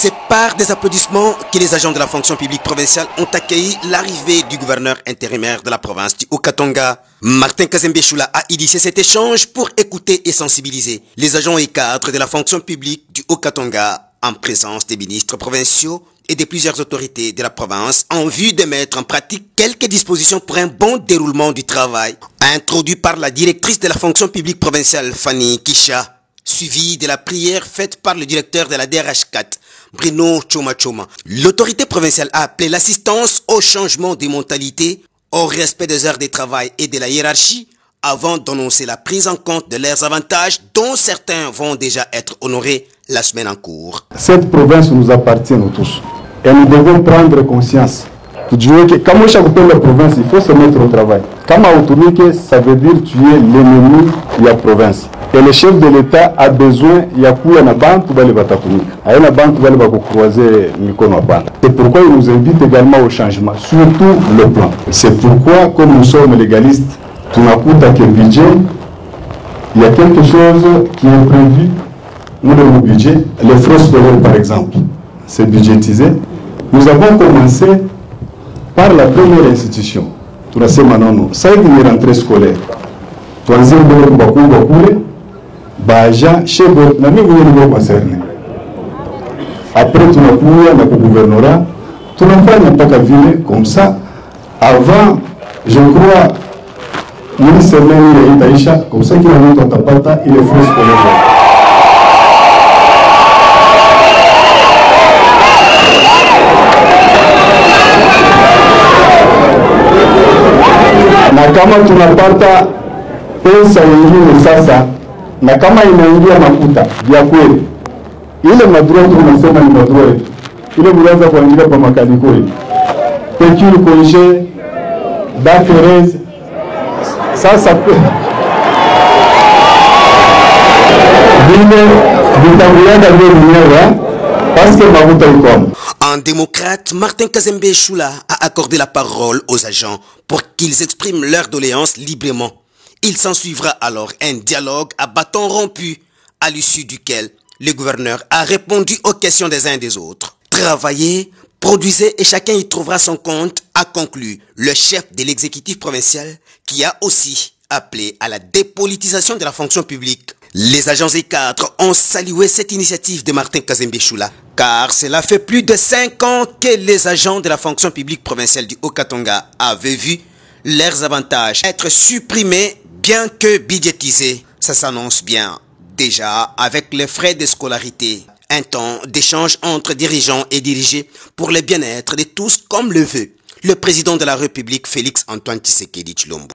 C'est par des applaudissements que les agents de la fonction publique provinciale ont accueilli l'arrivée du gouverneur intérimaire de la province du Haut-Katanga. Martin Kazembe Choula a initié cet échange pour écouter et sensibiliser les agents et cadres de la fonction publique du Haut-Katanga en présence des ministres provinciaux et de plusieurs autorités de la province en vue de mettre en pratique quelques dispositions pour un bon déroulement du travail, introduit par la directrice de la fonction publique provinciale Fanny Kisha, suivi de la prière faite par le directeur de la DRH4, Bruno Choma Choma. L'autorité provinciale a appelé l'assistance au changement des mentalités, au respect des heures de travail et de la hiérarchie, avant d'annoncer la prise en compte de leurs avantages dont certains vont déjà être honorés la semaine en cours. Cette province nous appartient nous tous et nous devons prendre conscience. Que comme chaque la province, il faut se mettre au travail. Comme autorité, ça veut dire tu es l'ennemi de la province. Et le chef de l'État a besoin, il y a quoi na bantu bali batakunika. Aina bantu bali bakukroiser mikono bana. C'est pourquoi il nous invite également au changement, surtout le plan. C'est pourquoi, comme nous sommes légalistes, tunakuta que budget, il y a quelque chose qui est prévu dans le budget. Les frais scolaires, par exemple, c'est budgétisé. Nous avons commencé par la première institution. Tunasema nono, ça y est une rentrée scolaire. Tuanzie mbele kubakubwa kule, baja shebo na mimi ndio concerné. Après tunakuja na gouvernorat, tunafanya mpaka vile comme ça. Avant, je crois, une semaine ile itaisha, comme ça kila mtu atapata ile frais scolaire. Na kama tunapata pesa nyingine sasa, na kama inaingia mafuta ya kweli, ile madroit tunasema ni madroit, ile mwanza kuingia kwa makaniko hii pécule congé d'affaires sasa vile vitabuenda vile parce que mafuta iko. En démocrate, Martin Kazembe Choula a accordé la parole aux agents pour qu'ils expriment leurs doléances librement. Il s'ensuivra alors un dialogue à bâton rompu, à l'issue duquel le gouverneur a répondu aux questions des uns et des autres. Travaillez, produisez et chacun y trouvera son compte, a conclu le chef de l'exécutif provincial qui a aussi appelé à la dépolitisation de la fonction publique. Les agents et cadres ont salué cette initiative de Martin Kazembe Choula, car cela fait plus de 5 ans que les agents de la fonction publique provinciale du Haut-Katanga avaient vu leurs avantages être supprimés, bien que budgétisés. Ça s'annonce bien déjà avec les frais de scolarité. Un temps d'échange entre dirigeants et dirigés pour le bien-être de tous, comme le veut le président de la République Félix Antoine Tshisekedi Tshilombo.